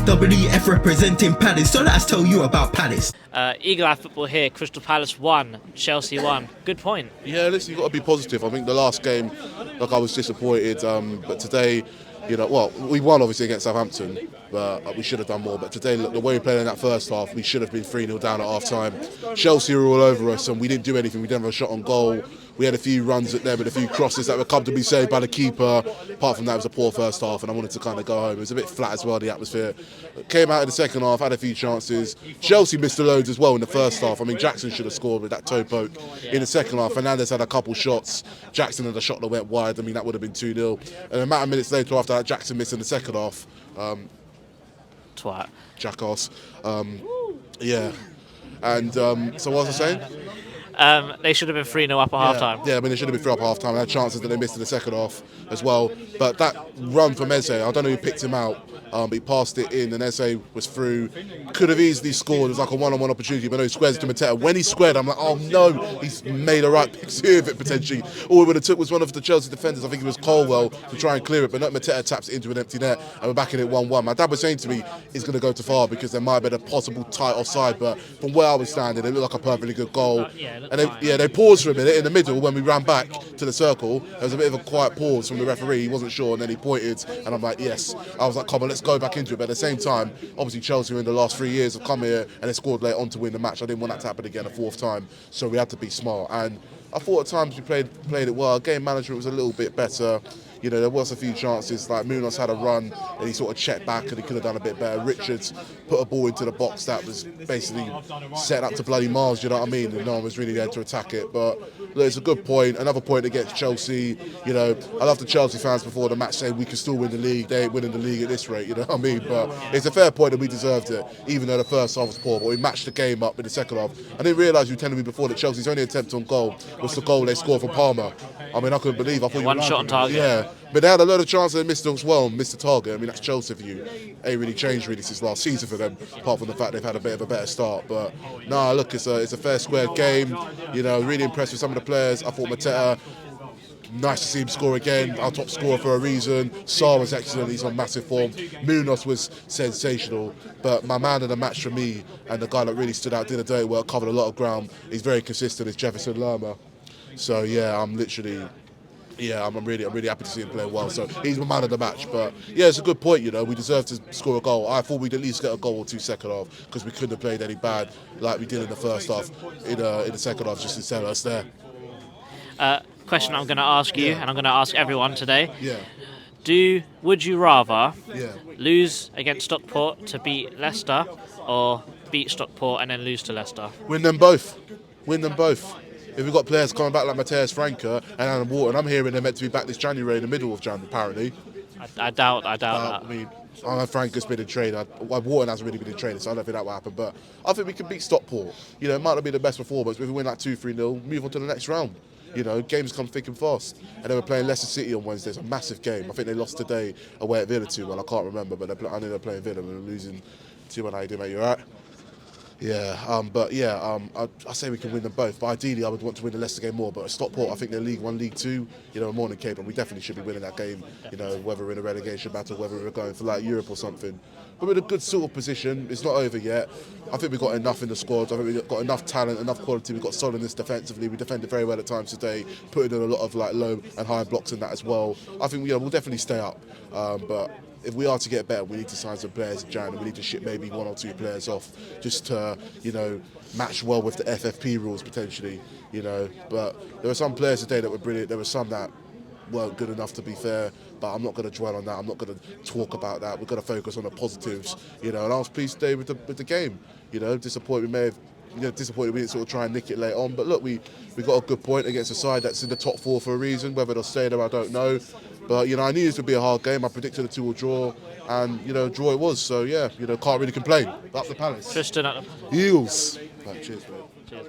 WF representing Palace, so let's tell you about Palace. Eagle Eye Football here, Crystal Palace 1, Chelsea 1. Good point. Yeah, listen, you've got to be positive. I think the last game, I was disappointed, but today, we won obviously against Southampton, but we should have done more. But today, look, the way we played in that first half, we should have been 3-0 down at half-time. Chelsea were all over us, and we didn't do anything. We didn't have a shot on goal. We had a few runs at them and a few crosses that were comfortably saved by the keeper. Apart from that, it was a poor first half, and I wanted to kind of go home. It was a bit flat as well, the atmosphere. Came out in the second half, had a few chances. Chelsea missed the loads as well in the first half. I mean, Jackson should have scored with that toe poke in the second half. Fernandes had a couple shots. Jackson had a shot that went wide. I mean, that would have been 2-0. And a matter of minutes later after that, Jackson missed in the second half. Twat. Jackass. Yeah. And so what was I saying? They should have been 3-0 up at half-time. Yeah, I mean, they should have been 3 up at half-time. They had chances that they missed in the second half as well. But that run from Eze, I don't know who picked him out, but he passed it in and Eze was through. Could have easily scored. It was like a one-on-one opportunity, but no, he squares to Mateta. When he squared, I'm like, oh no, he's made a right pick of it potentially. All it would have took was one of the Chelsea defenders, I think it was Colwell, to try and clear it, but not Mateta taps it into an empty net, and we're back in it 1-1. My dad was saying to me, he's going to go too far because there might have been a possible tight offside, but from where I was standing, it looked like a perfectly good goal. They paused for a minute in the middle when we ran back to the circle. There was a bit of a quiet pause from the referee. He wasn't sure, and then he pointed, and I'm like, yes. I was like, come on, let's go back into it. But at the same time, obviously Chelsea in the last 3 years have come here and they scored late on to win the match. I didn't want that to happen again a fourth time, so we had to be smart. And I thought at times we played it well. Game management was a little bit better. There was a few chances, like Munoz had a run and he sort of checked back and he could have done a bit better. Richards put a ball into the box that was basically set up to bloody Mars, you know what I mean? And no one was really there to attack it. But look, it's a good point. Another point against Chelsea. I love the Chelsea fans before the match saying we can still win the league. They ain't winning the league at this rate, you know what I mean? But it's a fair point that we deserved it, even though the first half was poor. But we matched the game up in the second half. I didn't realise you were telling me before that Chelsea's only attempt on goal was the goal they scored from Palmer. I mean, I couldn't believe. I thought one shot on target. Yeah, but they had a lot of chances they missed as well, missed the target. I mean, that's Chelsea for you. Ain't really changed really since last season for them, apart from the fact they've had a bit of a better start. But nah, look, it's a fair square game. Really impressed with some of the players. I thought Mateta, nice to see him score again. Our top scorer for a reason. Sarr was excellent. He's on massive form. Munoz was sensational. But my man of the match for me, and the guy that really stood out, did a dirty work, covered a lot of ground. He's very consistent. Is Jefferson Lerma. So yeah, I'm really happy to see him play well. So he's my man of the match. But yeah, it's a good point. We deserve to score a goal. I thought we'd at least get a goal or two second half because we couldn't have played any bad like we did in the first half. In the second half, just to sell us there. Question I'm going to ask you, and I'm going to ask everyone today. Yeah. Would you rather lose against Stockport to beat Leicester, or beat Stockport and then lose to Leicester? Win them both. If we've got players coming back like Mateus Franca and Adam Wharton, I'm hearing they're meant to be back this January, in the middle of January, apparently. I doubt that. I mean, I know Franca's been in training. Wharton hasn't really been in training, so I don't think that will happen. But I think we can beat Stockport. It might not be the best performance, but if we win like 2-3-0, move on to the next round. Games come thick and fast. And they were playing Leicester City on Wednesday. It's a massive game. I think they lost today away at Villa 2-1. I can't remember, but I know they're playing Villa and they're losing 2-1. How you doing, mate? You all right? Yeah, I say we can win them both. But ideally, I would want to win the Leicester game more. But Stockport, I think they're League 1, League 2, more than capable. We definitely should be winning that game, whether we're in a relegation battle, whether we're going for like Europe or something. But we're in a good sort of position. It's not over yet. I think we've got enough in the squad. I think we've got enough talent, enough quality. We've got solidness defensively. We defended very well at times today, putting in a lot of like low and high blocks in that as well. I think we'll definitely stay up. But if we are to get better, we need to sign some players in January. We need to ship maybe 1 or 2 players off just to, match well with the FFP rules potentially, But there were some players today that were brilliant. There were some that weren't good enough, to be fair. But I'm not going to dwell on that. I'm not going to talk about that. We're going to focus on the positives, And I was pleased today with the game. Disappointed we may have. Disappointed we didn't sort of try and nick it late on. But look, we got a good point against a side that's in the top 4 for a reason. Whether they'll stay there, I don't know. But, I knew this would be a hard game. I predicted a 2-2 draw. And, draw it was. So, yeah, can't really complain. Up the Palace. Tristan at the Eels. Right, cheers, mate. Cheers.